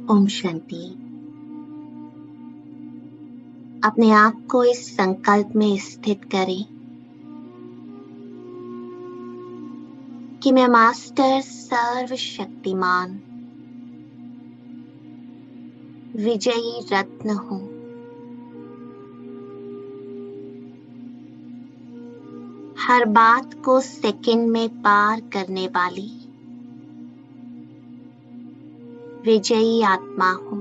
ओम शांति। अपने आप को इस संकल्प में स्थित करें कि मैं मास्टर सर्वशक्तिमान विजयी रत्न हूँ। हर बात को सेकंड में पार करने वाली विजयी आत्मा हूँ।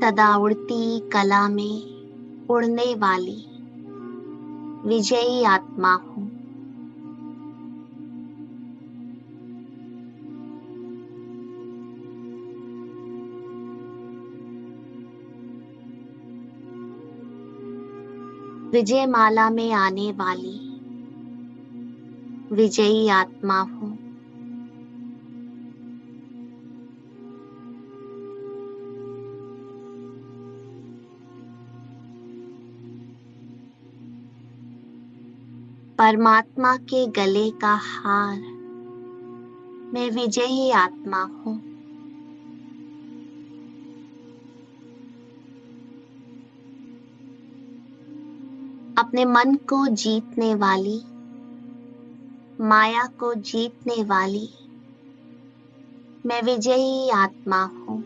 सदा उड़ती कला में उड़ने वाली विजयी आत्मा हूँ। विजय माला में आने वाली विजयी आत्मा हूँ। परमात्मा के गले का हार मैं विजयी आत्मा हूँ। अपने मन को जीतने वाली, माया को जीतने वाली मैं विजयी आत्मा हूँ।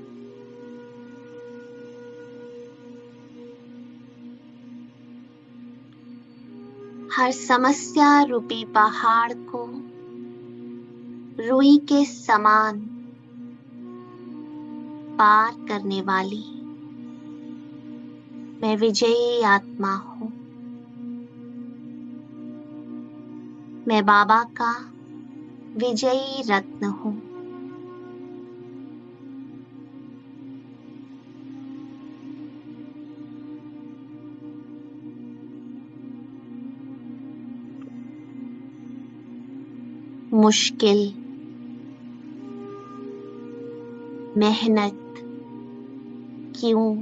हर समस्या रूपी पहाड़ को रुई के समान पार करने वाली मैं विजयी आत्मा हूँ। मैं बाबा का विजयी रत्न हूँ। मुश्किल, मेहनत, क्यों,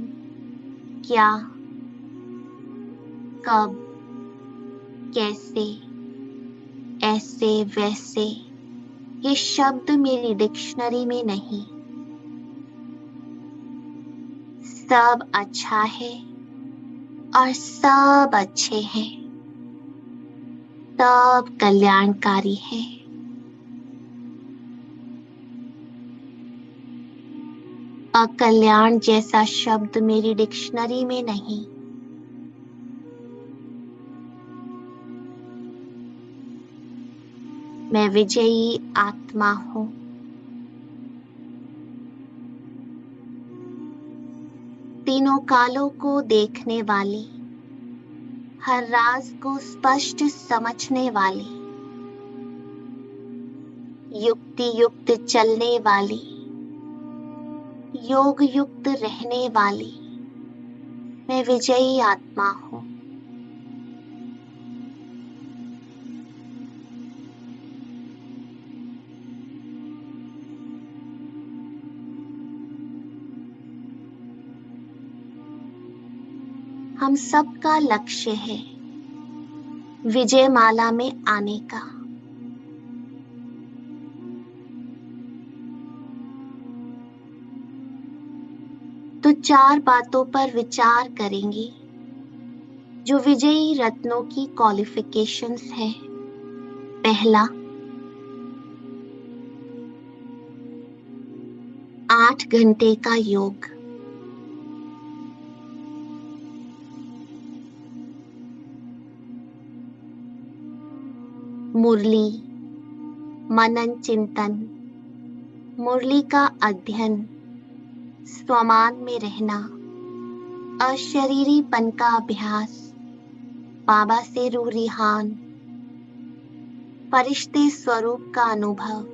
क्या, कब, कैसे, ऐसे वैसे ये शब्द मेरी डिक्शनरी में नहीं। सब अच्छा है और सब अच्छे हैं। सब कल्याणकारी है। अकल्याण जैसा शब्द मेरी डिक्शनरी में नहीं। मैं विजयी आत्मा हूँ। तीनों कालों को देखने वाली, हर राज को स्पष्ट समझने वाली, युक्ति युक्त चलने वाली, योग युक्त रहने वाली मैं विजयी आत्मा हूँ। हम सबका लक्ष्य है विजय माला में आने का। तो 4 बातों पर विचार करेंगे जो विजयी रत्नों की क्वालिफिकेशंस है। पहला, 8 घंटे का योग। मुरली, मनन चिंतन, मुरली का अध्ययन, स्वमान में रहना, अशरीरीपन का अभ्यास, बाबा से रूरिहान, फरिश्ते स्वरूप का अनुभव,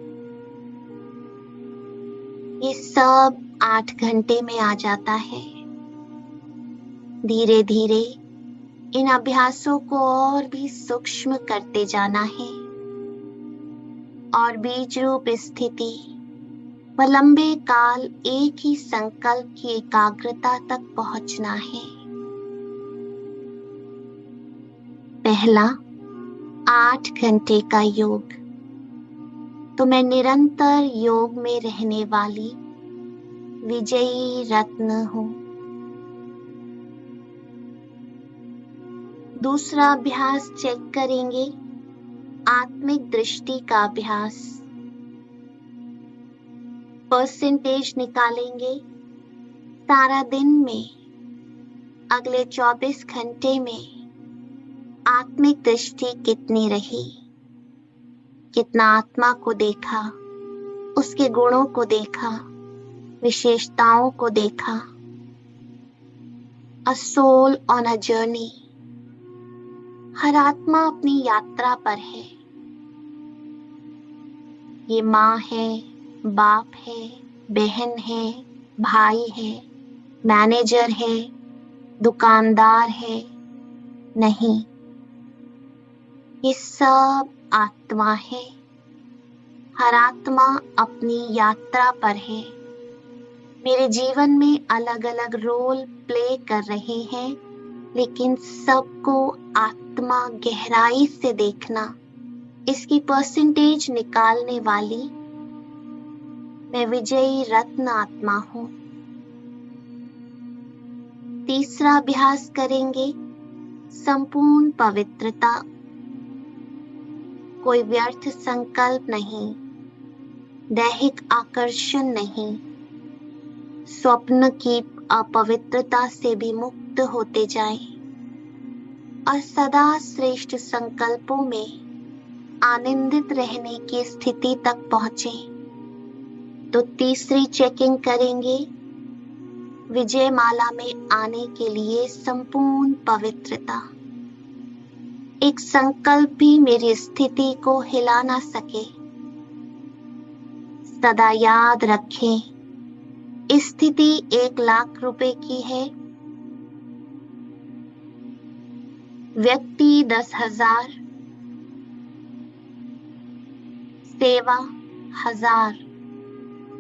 ये सब 8 घंटे में आ जाता है। धीरे धीरे इन अभ्यासों को और भी सूक्ष्म करते जाना है और बीज रूप स्थिति व लंबे काल एक ही संकल्प की एकाग्रता तक पहुंचना है। पहला, 8 घंटे का योग, तो मैं निरंतर योग में रहने वाली विजयी रत्न हूँ। दूसरा अभ्यास चेक करेंगे, आत्मिक दृष्टि का अभ्यास। परसेंटेज निकालेंगे, सारा दिन में, अगले 24 घंटे में आत्मिक दृष्टि कितनी रही, कितना आत्मा को देखा, उसके गुणों को देखा, विशेषताओं को देखा। A soul on a journey. हर आत्मा अपनी यात्रा पर है। ये माँ है, बाप है, बहन है, भाई है, मैनेजर है, दुकानदार है, नहीं, ये सब आत्मा है। हर आत्मा अपनी यात्रा पर है। मेरे जीवन में अलग अलग रोल प्ले कर रहे हैं, लेकिन सबको आत्मा गहराई से देखना, इसकी परसेंटेज निकालने वाली मैं विजयी रत्न आत्मा हूँ। तीसरा अभ्यास करेंगे, संपूर्ण पवित्रता। कोई व्यर्थ संकल्प नहीं, दैहिक आकर्षण नहीं, स्वप्न की अपवित्रता से भी मुक्त होते जाएं और सदा श्रेष्ठ संकल्पों में आनंदित रहने की स्थिति तक पहुंचे। तो तीसरी चेकिंग करेंगे, विजय माला में आने के लिए संपूर्ण पवित्रता। एक संकल्प भी मेरी स्थिति को हिला ना सके। सदा याद रखें, स्थिति 1 लाख रुपए की है, व्यक्ति 10,000, सेवा 1000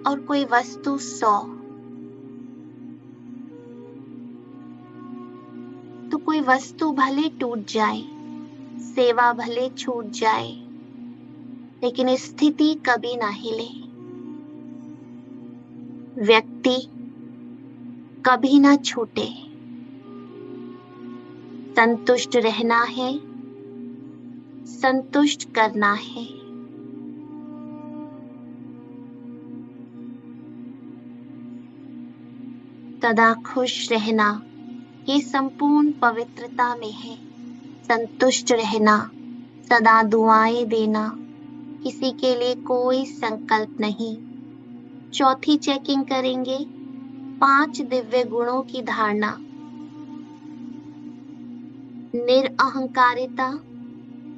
और कोई वस्तु 100। तो कोई वस्तु भले टूट जाए, सेवा भले छूट जाए, लेकिन स्थिति कभी ना हिले, व्यक्ति कभी ना छूटे। संतुष्ट रहना है, संतुष्ट करना है। सदा खुश रहना, ये संपूर्ण पवित्रता में है। संतुष्ट रहना, सदा दुआएं देना, किसी के लिए कोई संकल्प नहीं। चौथी चेकिंग करेंगे, 5 दिव्य गुणों की धारणा। निरअहंकारिता,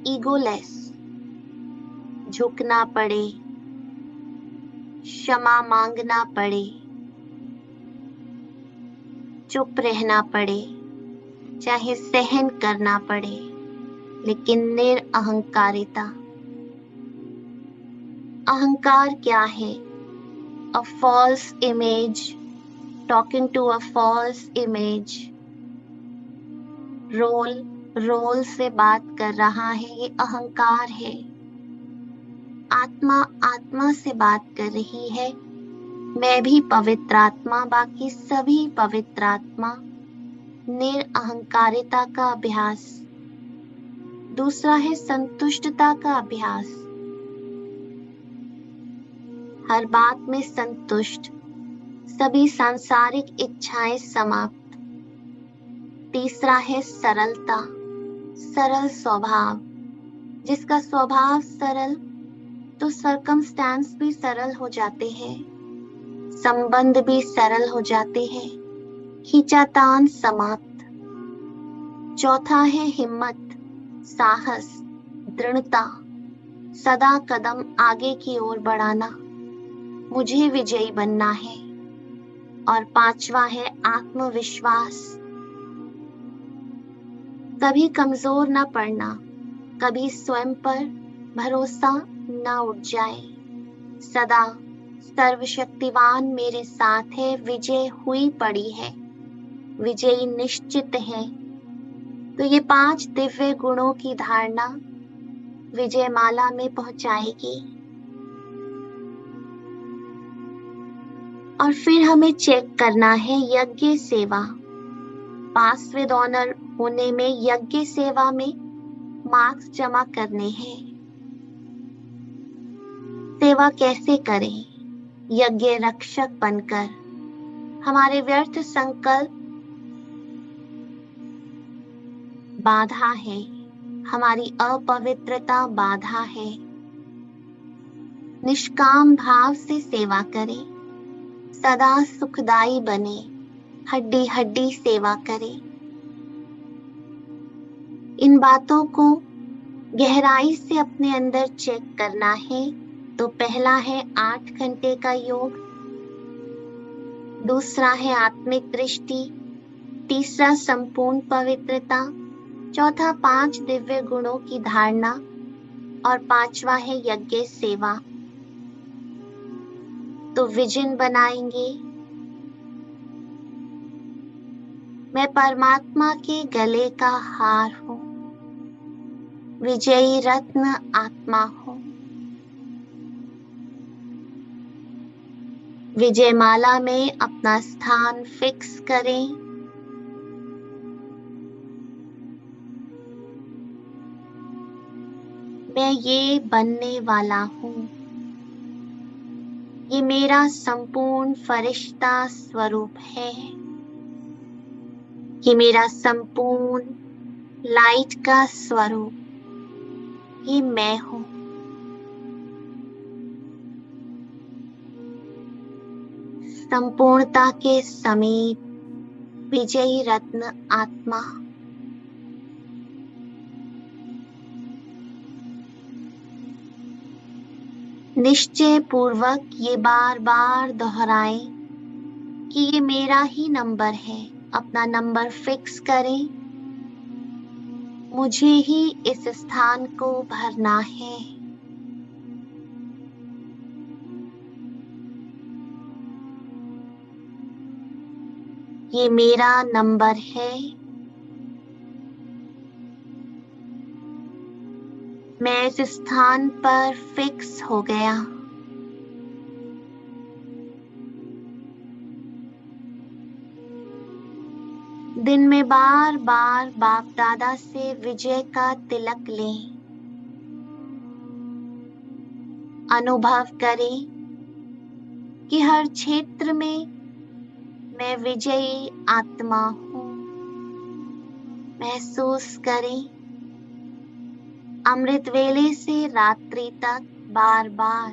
ईगोलेस, झुकना पड़े, क्षमा मांगना पड़े, चुप रहना पड़े, चाहे सहन करना पड़े, लेकिन निरअहंकारिता। अहंकार क्या है? A false image, talking to a false image. Role से बात कर रहा है, ये अहंकार है। आत्मा से बात कर रही है, मैं भी पवित्र आत्मा, बाकी सभी पवित्र आत्मा। निरअहंकारिता का अभ्यास। दूसरा है संतुष्टता का अभ्यास, हर बात में संतुष्ट, सभी सांसारिक इच्छाएं समाप्त। तीसरा है सरलता, सरल स्वभाव। जिसका स्वभाव सरल, तो सर्कमस्टेंस भी सरल हो जाते हैं, संबंध भी सरल हो जाते हैं, खींचातान समाप्त। चौथा है हिम्मत, साहस, दृढ़ता, सदा कदम आगे की ओर बढ़ाना, मुझे विजयी बनना है। और पांचवा है आत्मविश्वास, कभी कमजोर न पड़ना, कभी स्वयं पर भरोसा न उठ जाए। सदा सर्वशक्तिवान मेरे साथ है, विजय हुई पड़ी है, विजयी निश्चित है। तो ये 5 दिव्य गुणों की धारणा विजयमाला में पहुंचाएगी। और फिर हमें चेक करना है यज्ञ सेवा। पास विद ऑनर होने में यज्ञ सेवा में मार्क्स जमा करने हैं। सेवा कैसे करें? यज्ञ रक्षक बनकर। हमारे व्यर्थ संकल्प बाधा है, हमारी अपवित्रता बाधा है। निष्काम भाव से सेवा करें, सदा सुखदाई बने, हड्डी हड्डी सेवा करें। इन बातों को गहराई से अपने अंदर चेक करना है। तो पहला है 8 घंटे का योग, दूसरा है आत्मिक दृष्टि, तीसरा संपूर्ण पवित्रता, चौथा 5 दिव्य गुणों की धारणा और 5वां है यज्ञ सेवा। तो विजन बनाएंगे, मैं परमात्मा के गले का हार हूँ, विजयी रत्न आत्मा हूँ। विजयमाला में अपना स्थान फिक्स करें। मैं ये बनने वाला हूँ, ये मेरा संपूर्ण फरिश्ता स्वरूप है, ये मेरा संपूर्ण लाइट का स्वरूप, ये मैं हूँ। संपूर्णता के समीप विजयी रत्न आत्मा। निश्चय पूर्वक ये बार बार दोहराएं कि ये मेरा ही नंबर है। अपना नंबर फिक्स करें, मुझे ही इस स्थान को भरना है। ये मेरा नंबर है, मैं इस स्थान पर फिक्स हो गया। दिन में बार बार बाप दादा से विजय का तिलक लें। अनुभव करें कि हर क्षेत्र में मैं विजयी आत्मा हूँ। महसूस करें, अमृत वेले से रात्रि तक बार बार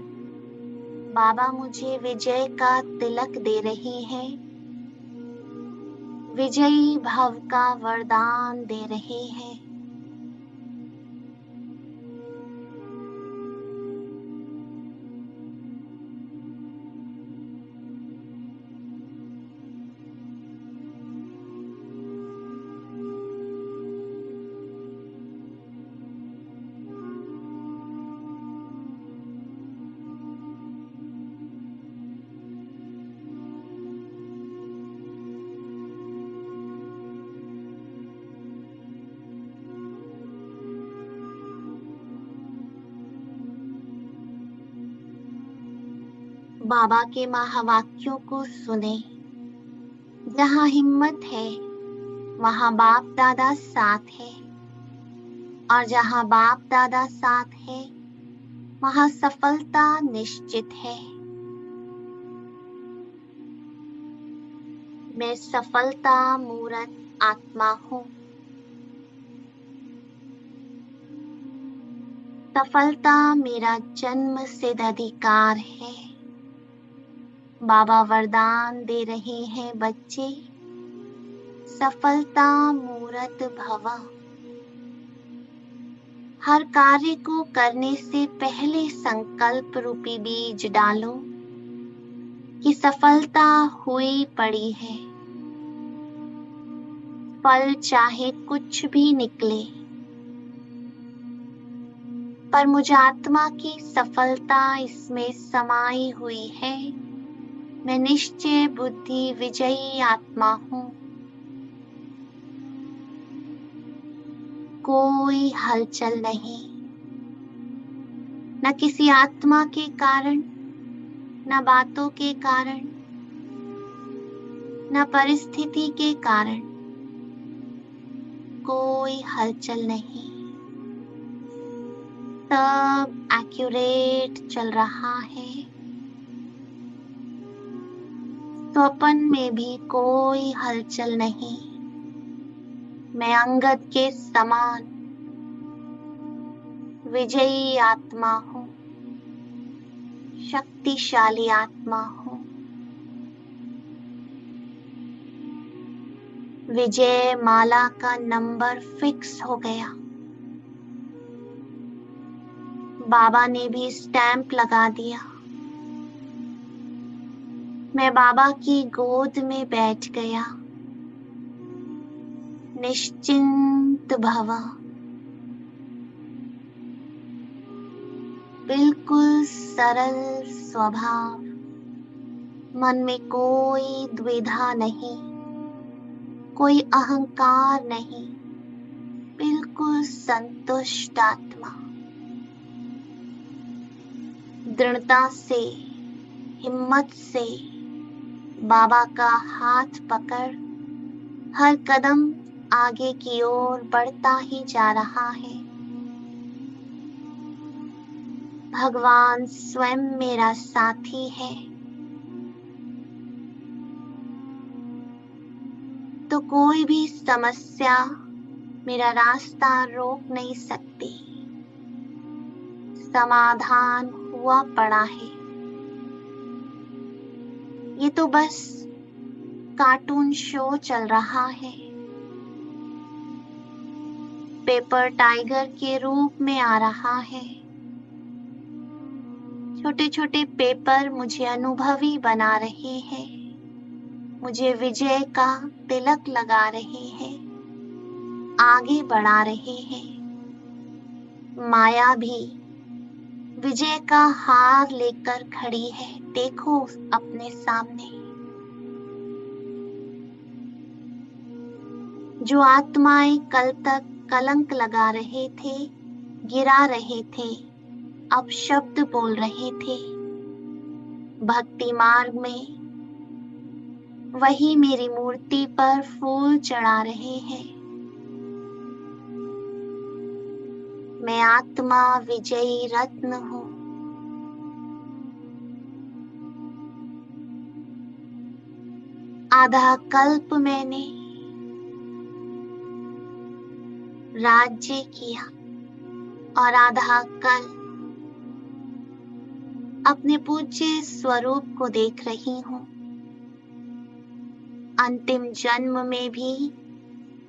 बाबा मुझे विजय का तिलक दे रहे हैं, विजयी भव का वरदान दे रहे हैं। बाबा के महावाक्यों को सुने। जहाँ हिम्मत है वहाँ बाप दादा साथ है, और जहाँ बाप दादा साथ है वहाँ सफलता निश्चित है। मैं सफलता मूर्त आत्मा हूँ। सफलता मेरा जन्म सिद्ध अधिकार है। बाबा वरदान दे रहे हैं, बच्चे सफलता मूर्त भव। हर कार्य को करने से पहले संकल्प रूपी बीज डालो कि सफलता हुई पड़ी है। फल चाहे कुछ भी निकले, पर मुझ आत्मा की सफलता इसमें समाई हुई है। मैं निश्चय बुद्धि विजयी आत्मा हूँ। कोई हलचल नहीं, न किसी आत्मा के कारण, न बातों के कारण, न परिस्थिति के कारण कोई हलचल नहीं। सब एक्यूरेट चल रहा है। स्वप्न में भी कोई हलचल नहीं। मैं अंगद के समान विजयी आत्मा हूँ, शक्तिशाली आत्मा हूँ। विजय माला का नंबर फिक्स हो गया। बाबा ने भी स्टैंप लगा दिया। मैं बाबा की गोद में बैठ गया। निश्चिंत भव, बिल्कुल सरल स्वभाव, मन में कोई द्विधा नहीं, कोई अहंकार नहीं, बिल्कुल संतुष्ट आत्मा। दृढ़ता से, हिम्मत से बाबा का हाथ पकड़ हर कदम आगे की ओर बढ़ता ही जा रहा है। भगवान स्वयं मेरा साथी है, तो कोई भी समस्या मेरा रास्ता रोक नहीं सकती। समाधान हुआ पड़ा है। ये तो बस कार्टून शो चल रहा है। पेपर टाइगर के रूप में आ रहा है। छोटे छोटे पेपर मुझे अनुभवी बना रहे हैं, मुझे विजय का तिलक लगा रहे हैं, आगे बढ़ा रहे हैं। माया भी विजय का हार लेकर खड़ी है, देखो अपने सामने। जो आत्माएं कल तक कलंक लगा रहे थे, गिरा रहे थे, अब शब्द बोल रहे थे। भक्ति मार्ग में वही मेरी मूर्ति पर फूल चढ़ा रहे हैं। मैं आत्मा विजयी रत्न हूँ। आधा कल्प मैंने राज्य किया और आधा कल अपने पूज्य स्वरूप को देख रही हूँ। अंतिम जन्म में भी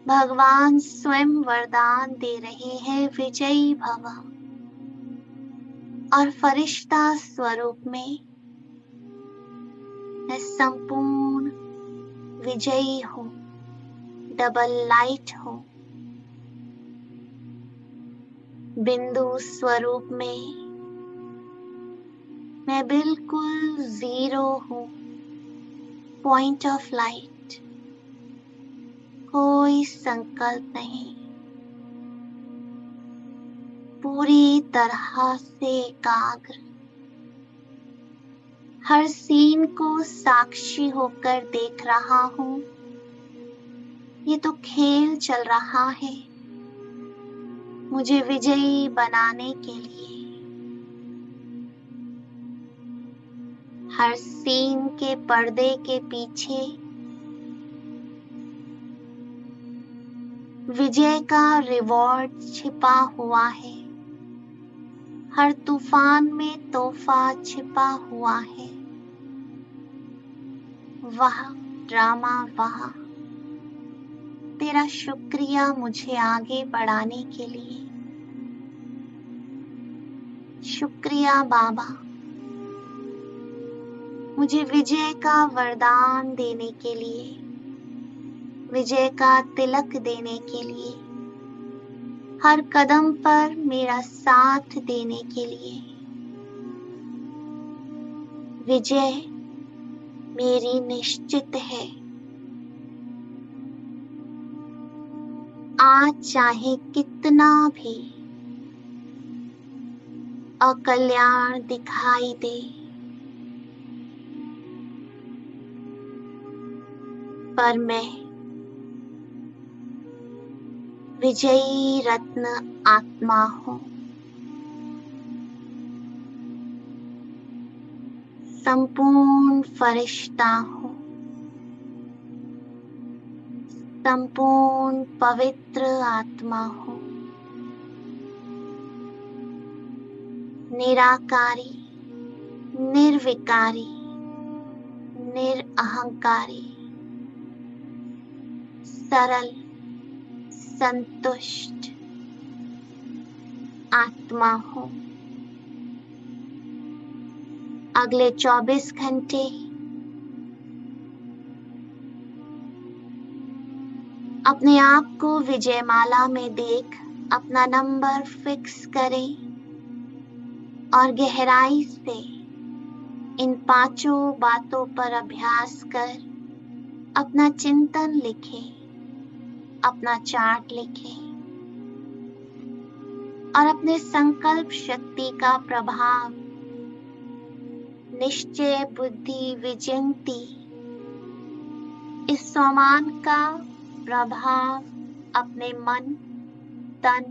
भगवान स्वयं वरदान दे रहे हैं, विजयी भव। और फरिश्ता स्वरूप में मैं संपूर्ण विजयी हूँ, डबल लाइट हूँ। बिंदु स्वरूप में मैं बिल्कुल जीरो हूँ, पॉइंट ऑफ लाइट। कोई संकल्प नहीं, पूरी तरह से एकाग्र, हर सीन को साक्षी होकर देख रहा हूँ। ये तो खेल चल रहा है मुझे विजयी बनाने के लिए। हर सीन के पर्दे के पीछे विजय का रिवॉर्ड छिपा हुआ है। हर तूफान में तोहफा छिपा हुआ है। वाह ड्रामा वाह, तेरा शुक्रिया मुझे आगे बढ़ाने के लिए। शुक्रिया बाबा, मुझे विजय का वरदान देने के लिए, विजय का तिलक देने के लिए, हर कदम पर मेरा साथ देने के लिए। विजय मेरी निश्चित है। आज चाहे कितना भी अकल्याण दिखाई दे, पर मैं विजयी रत्न आत्मा हूँ। संपूर्ण फरिश्ता हूँ, संपूर्ण पवित्र आत्मा हूँ। निराकारी, निर्विकारी, निरअहंकारी, सरल, संतुष्ट आत्मा हूँ। अगले 24 घंटे अपने आप को विजयमाला में देख अपना नंबर फिक्स करें और गहराई से इन 5 बातों पर अभ्यास कर अपना चिंतन लिखें, अपना चार्ट लिखें और अपने संकल्प शक्ति का प्रभाव, निश्चय बुद्धि विजयंती, इस सोमान का प्रभाव अपने मन, तन,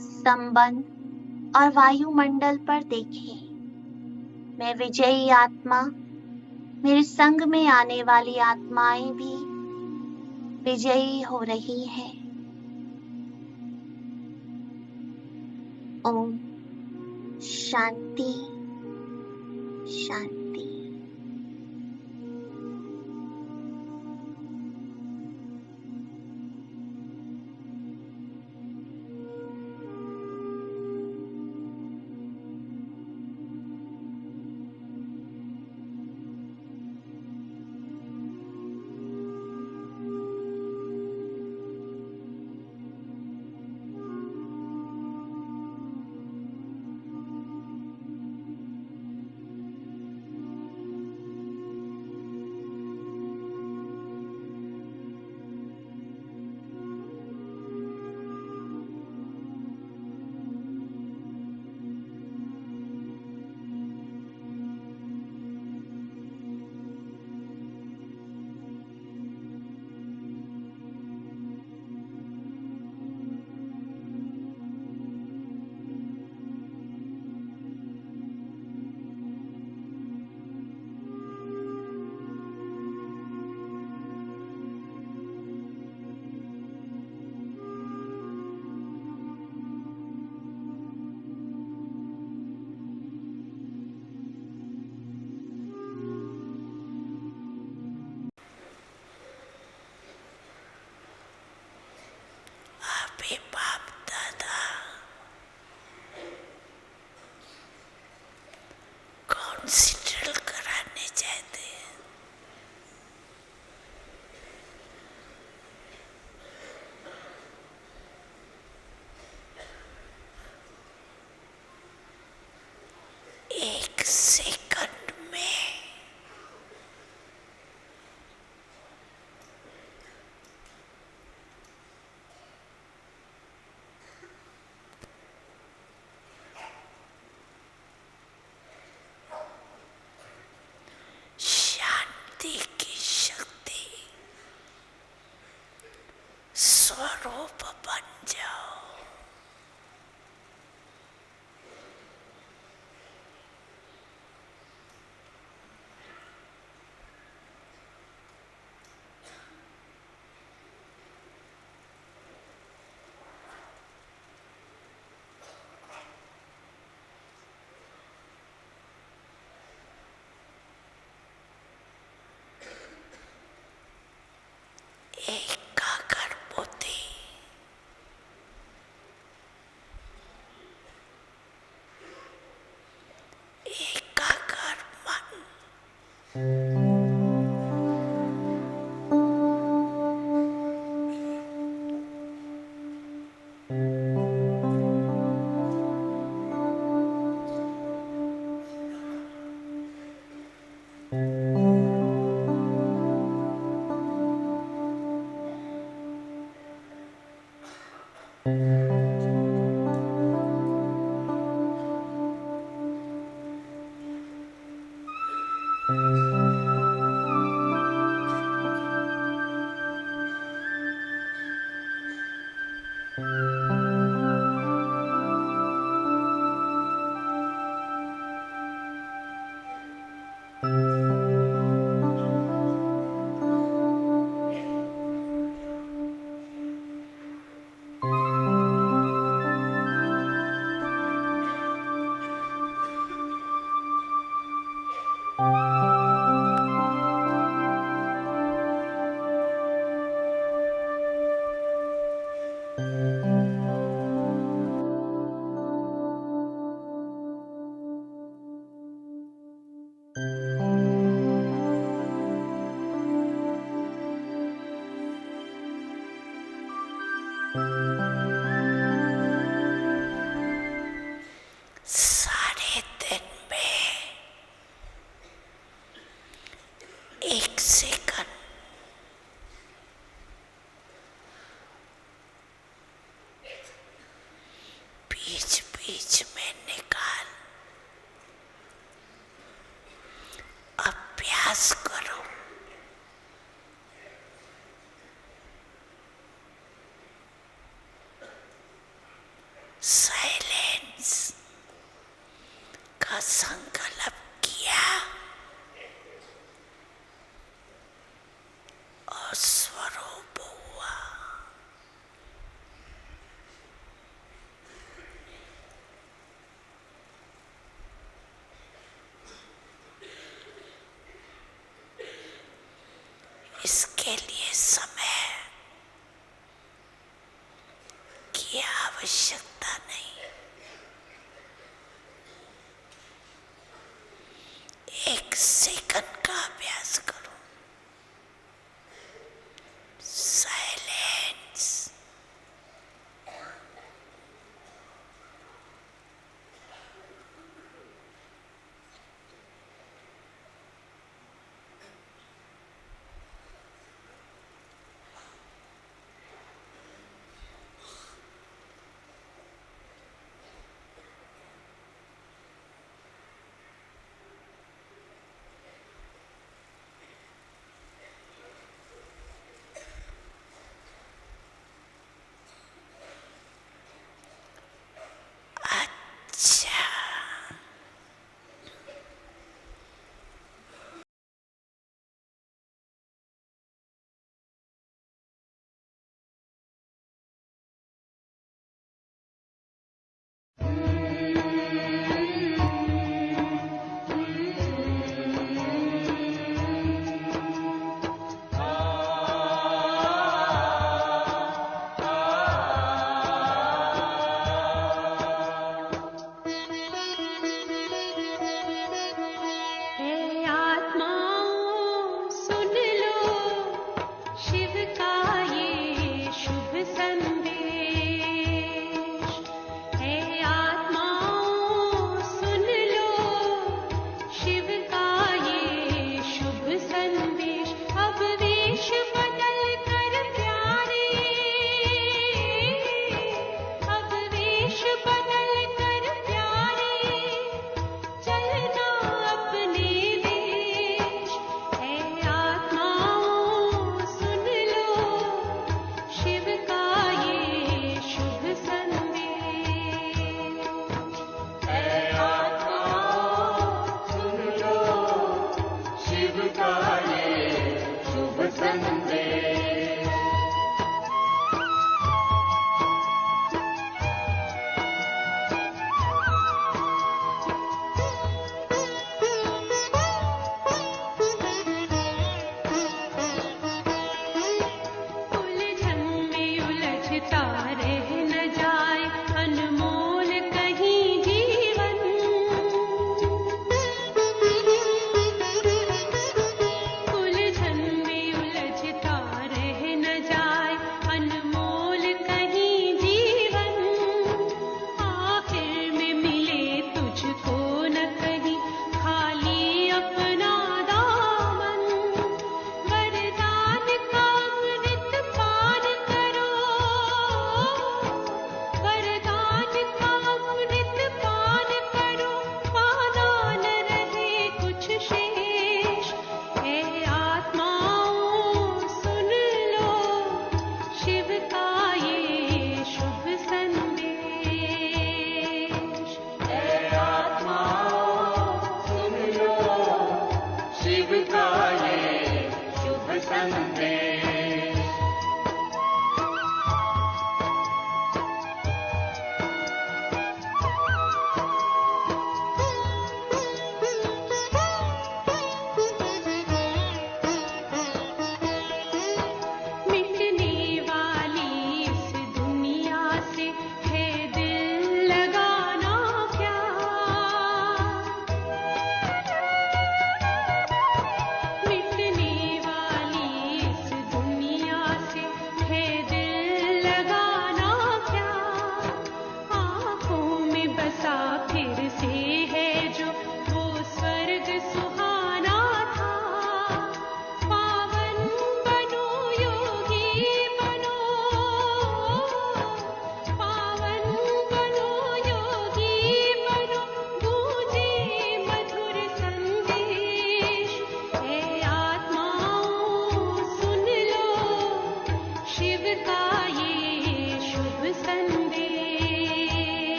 संबंध और वायुमंडल पर देखें। मैं विजयी आत्मा, मेरे संग में आने वाली आत्माएं भी विजयी हो रही हैं। ओम शांति शांति। बाप दादा कौन सी ड्रिल कराने चाहते हैं? एक सेकंड में शांति की शक्ति स्वरूप बन जाओ। एकाग्र बुद्धि, एकाग्र मन, सारे दिन में 1 सेकंड बीच बीच में निकाल अभ्यास करो। साइलेंस का संकल्प किया और स्वरूप हुआ। इसके लिए समय की आवश्यकता नहीं। 1 सेकंड का अभ्यास करो। साइलेंस।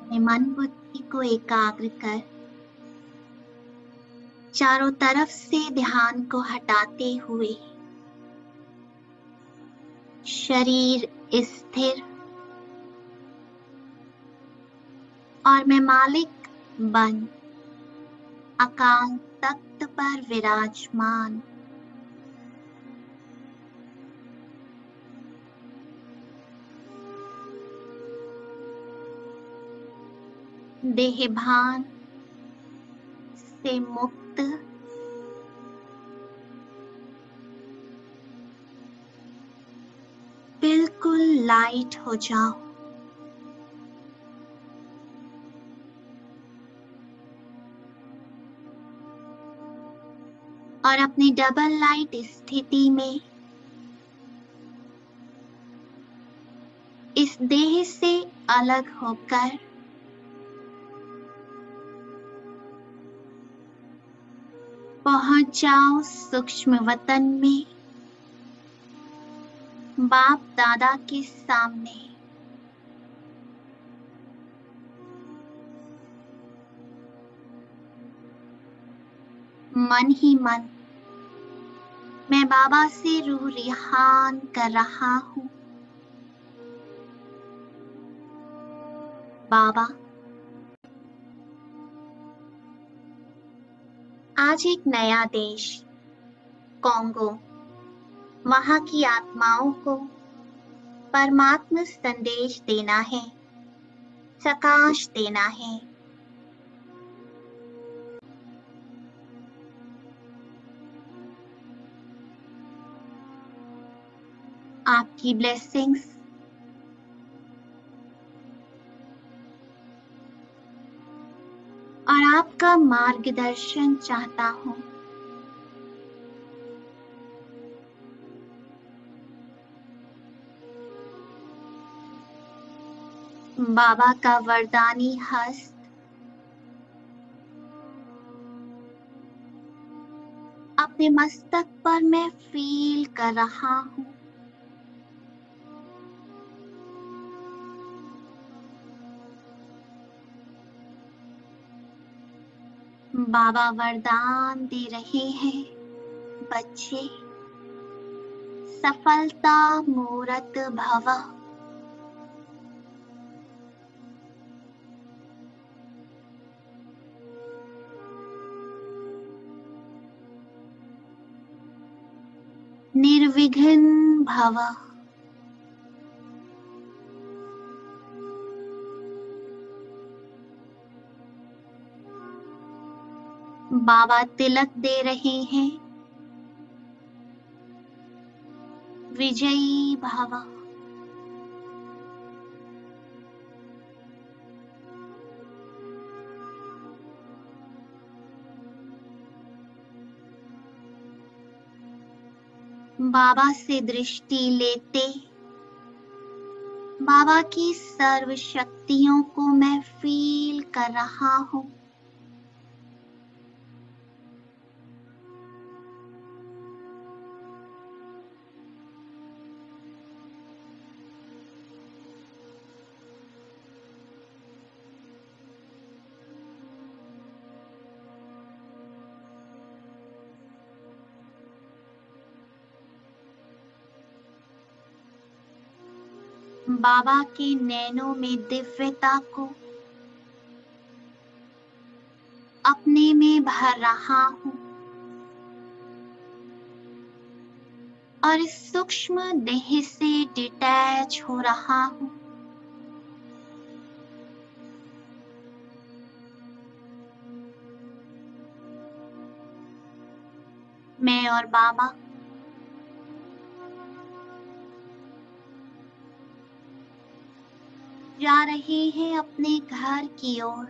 अपने मन बुद्धि को एकाग्र कर चारों तरफ से ध्यान को हटाते हुए शरीर स्थिर और मैं मालिक बन अकाल तख्त पर विराजमान देह भान से मुक्त बिल्कुल लाइट हो जाओ। और अपनी डबल लाइट स्थिति में इस देह से अलग होकर पहुंच जाओ सूक्ष्म वतन में, बाप दादा के सामने। मन ही मन मैं बाबा से रूह रिहान कर रहा हूँ। बाबा, आज एक नया देश कॉन्गो, वहां की आत्माओं को परमात्मा संदेश देना है, प्रकाश देना है। आपकी ब्लेसिंग्स और आपका मार्गदर्शन चाहता हूँ। बाबा का वरदानी हस्त अपने मस्तक पर मैं फील कर रहा हूँ। बाबा वरदान दे रहे हैं, बच्चे सफलता मूरत भव। निर्विघ्न भव। बाबा तिलक दे रहे हैं, विजयी भव। बाबा से दृष्टि लेते बाबा की सर्व शक्तियों को मैं फील कर रहा हूँ। बाबा के नैनों में दिव्यता को अपने में भर रहा हूँ और इस सूक्ष्म देह से डिटैच हो रहा हूँ। मैं और बाबा जा रहे हैं अपने घर की ओर,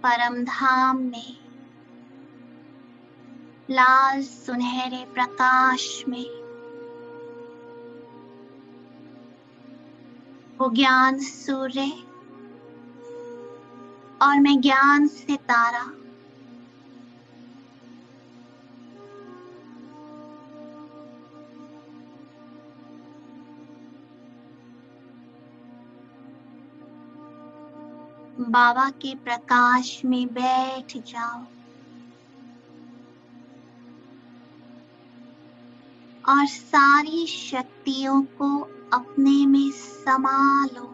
परम धाम में, लाल सुनहरे प्रकाश में। वो ज्ञान सूर्य और मैं ज्ञान सितारा बाबा के प्रकाश में बैठ जाओ और सारी शक्तियों को अपने में समा लो।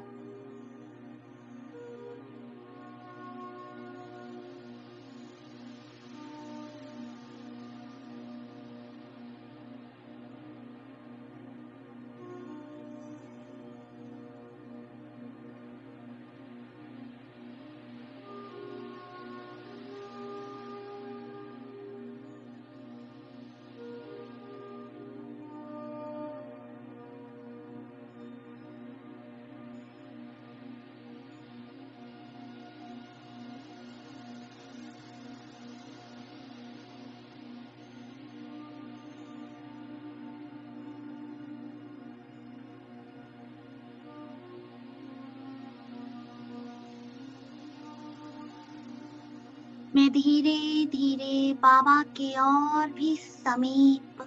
मैं धीरे धीरे बाबा के और भी समीप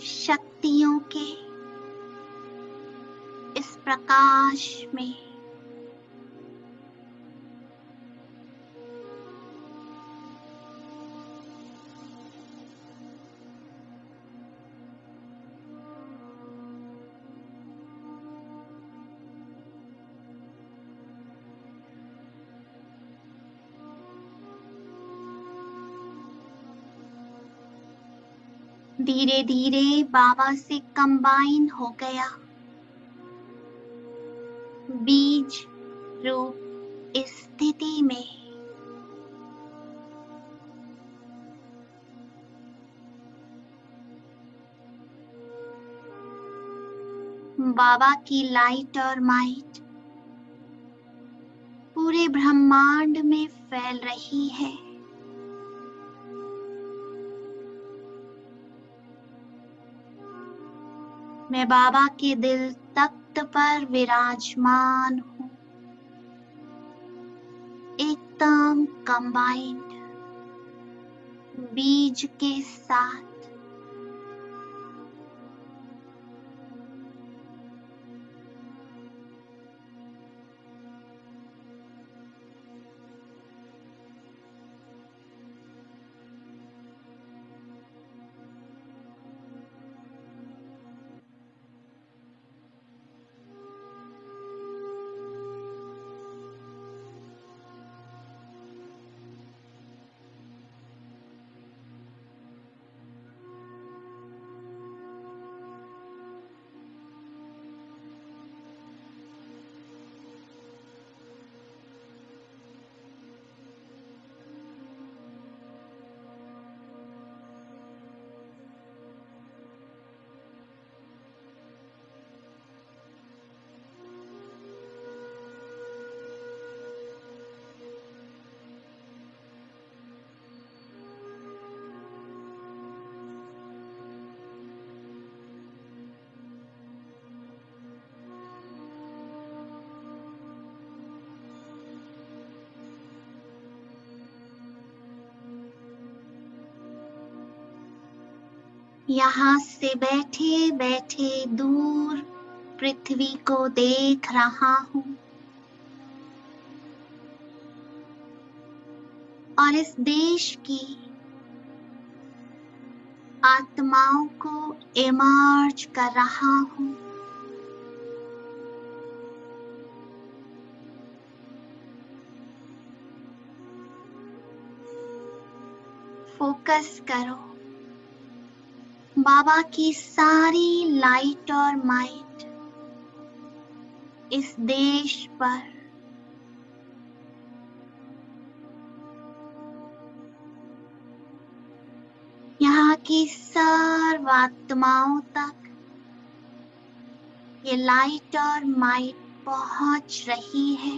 शक्तियों के इस प्रकाश में धीरे धीरे बाबा से कंबाइन हो गया। बीज रूप स्थिति में बाबा की लाइट और माइट पूरे ब्रह्मांड में फैल रही है। मैं बाबा के दिल तख्त पर विराजमान हूँ, एकदम कंबाइंड बीज के साथ। यहाँ से बैठे बैठे दूर पृथ्वी को देख रहा हूँ और इस देश की आत्माओं को इमर्ज कर रहा हूँ। फोकस करो बाबा की सारी लाइट और माइट इस देश पर, यहाँ की सर्व आत्माओं तक ये लाइट और माइट पहुंच रही है।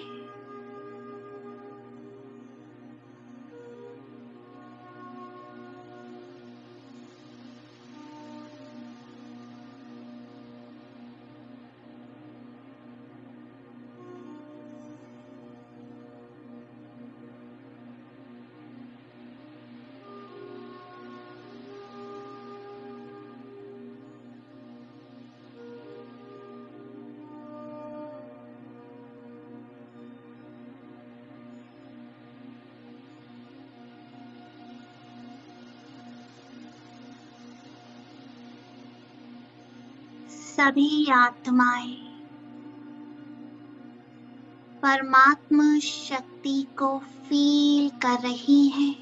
सभी आत्माएं परमात्मा शक्ति को फील कर रही हैं।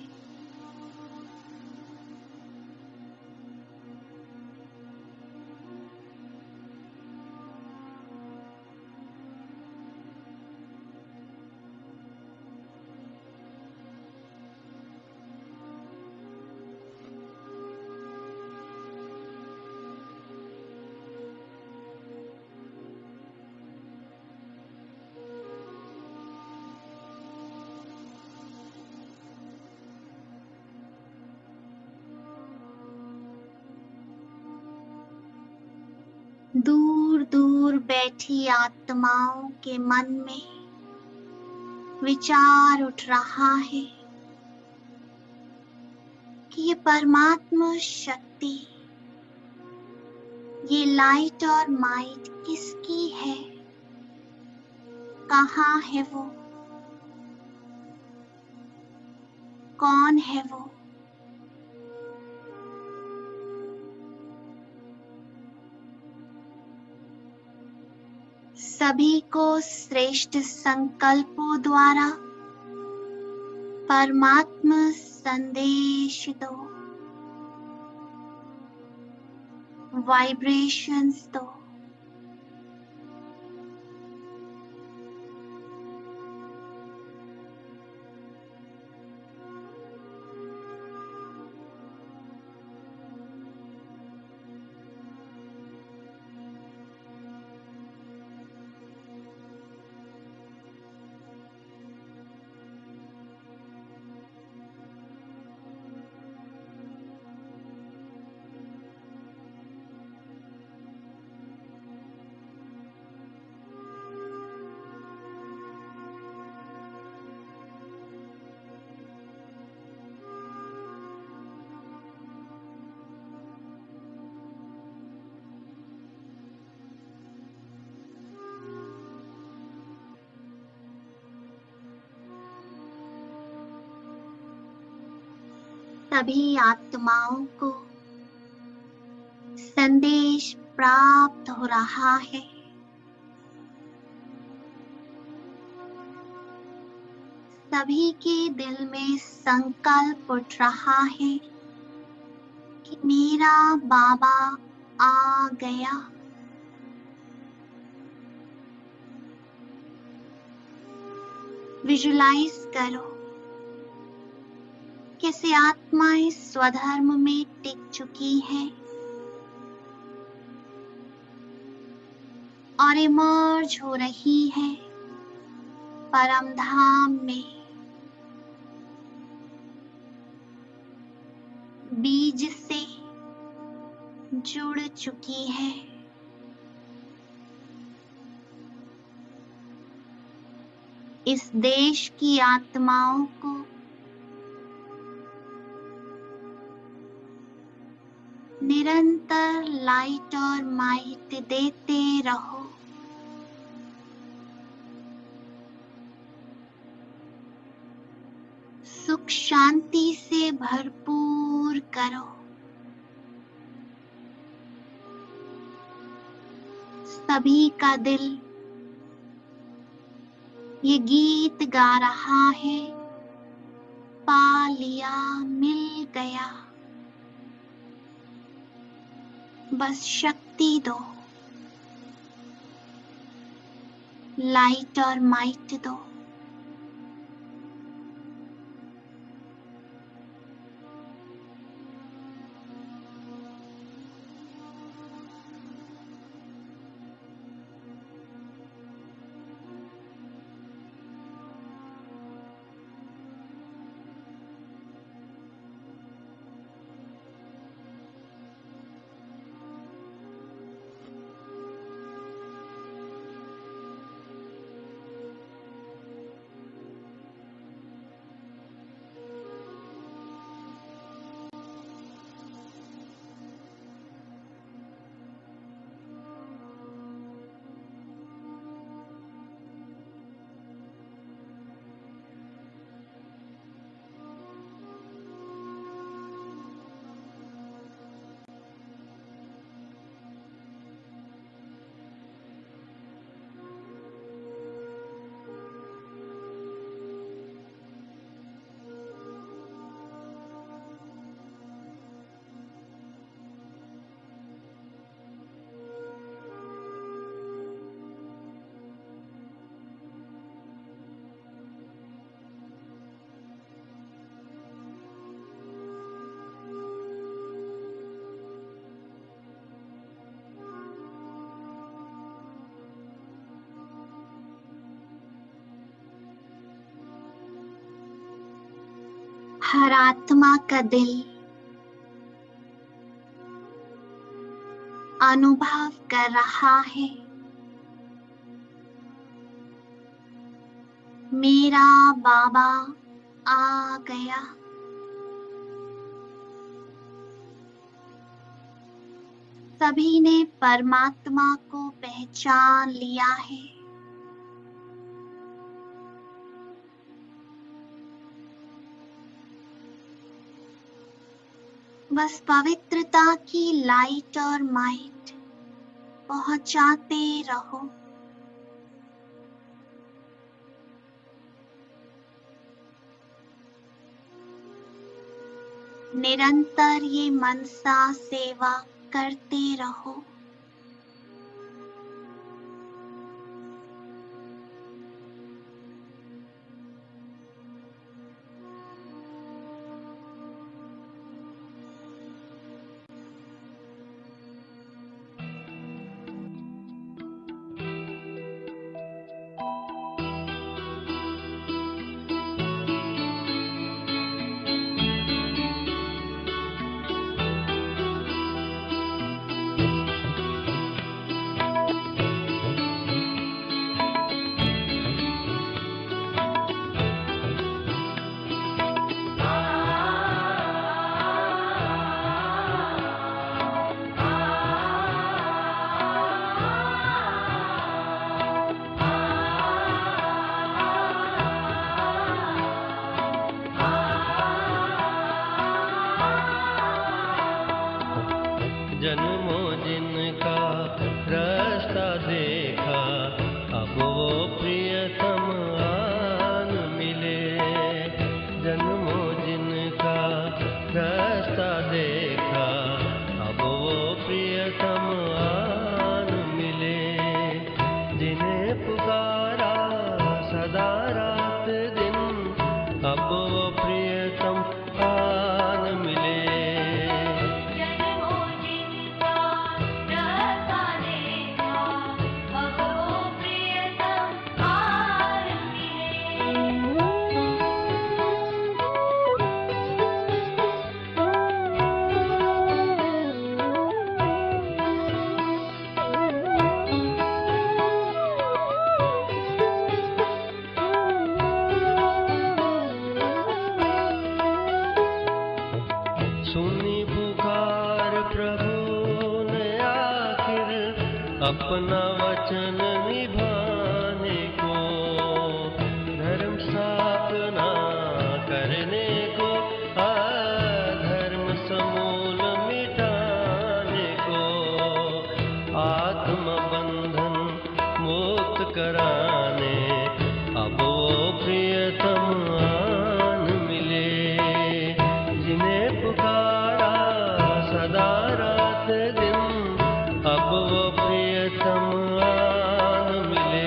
दूर दूर बैठी आत्माओं के मन में विचार उठ रहा है कि ये परमात्मा शक्ति, ये लाइट और माइट किसकी है, कहाँ है वो, कौन है वो। सभी को श्रेष्ठ संकल्पों द्वारा परमात्मा संदेश दो, वाइब्रेशंस दो। सभी आत्माओं को संदेश प्राप्त हो रहा है। सभी के दिल में संकल्प उठ रहा है कि मेरा बाबा आ गया। विजुलाइज करो कैसे आत्माएं स्वधर्म में टिक चुकी हैं और इमर्ज हो रही है परम धाम में। बीज से जुड़ चुकी है। इस देश की आत्माओं को निरंतर लाइट और माइट देते रहो। सुख शांति से भरपूर करो। सभी का दिल ये गीत गा रहा है, पा लिया, मिल गया। बस शक्ति दो, लाइट और माइट दो। हर आत्मा का दिल अनुभव कर रहा है, मेरा बाबा आ गया। सभी ने परमात्मा को पहचान लिया है। बस पवित्रता की लाइट और माइट पहुंचाते रहो। निरंतर ये मनसा सेवा करते रहो। जन्मों जिनका रास्ता देखा, अब वो प्रियतम आन मिले। जन्मों जिनका रास्ता देखा, अब वो प्रियतम आन मिले। जिन्हें पुकारा सदा रात दिन, अब वो प्रियतम आन मिले। सुनी पुकार प्रभु ने आखिर, अपना वचन निभाने को। धर्म स्थापना करने को, अधर्म समूल मिटाने को। आत्म बंधन मुक्त कराने, अब वो प्रियतम आन मिले। जिन्हें पुकारा सदा रात दिन, अब वो प्रियतम आन मिले।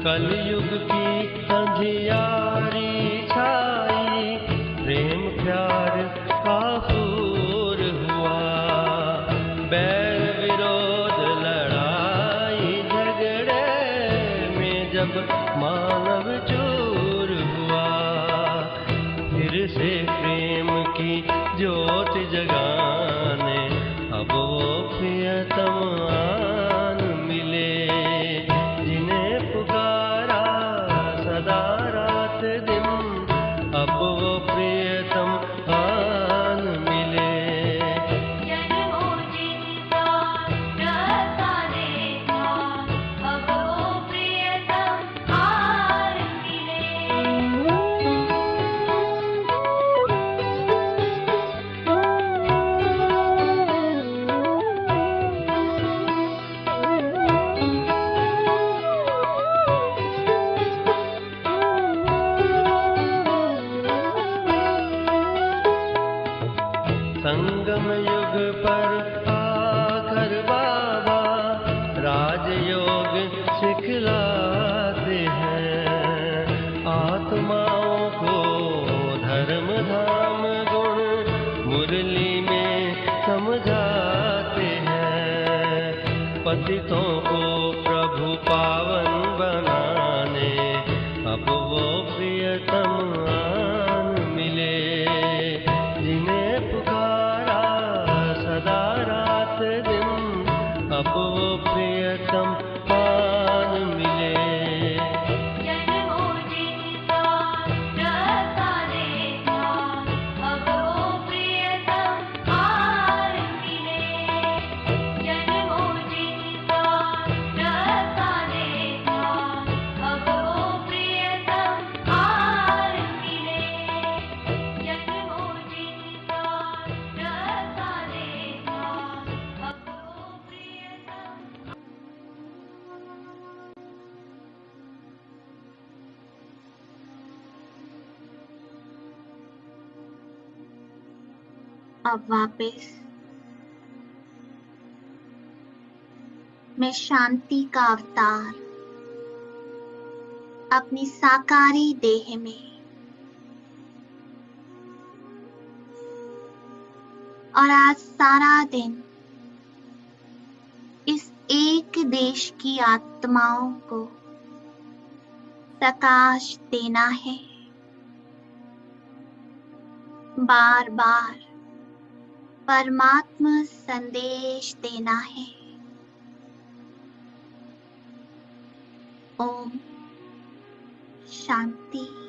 कलयुग की अंधियारी छाई, प्रेम प्यार का फूल हुआ। बैर विरोध लड़ाई झगड़े में जब मानव चूर हुआ। फिर से प्रेम की ज्योति जगाने, अब वो प्रियतम आन मिले। जिन्हें पुकारा सदा रात दिन, अब वो प्रियतम आन मिले। पतितों को प्रभु पावन बनाने अब वो प्रियतम आन मिले। जिन्हें पुकारा सदा रात दिन अब वो प्रियतम आन मिले। अब वापस मैं शांति का अवतार अपनी साकारी देह में और आज सारा दिन इस एक देश की आत्माओं को प्रकाश देना है। बार बार परमात्मा संदेश देना है। ओम शांति।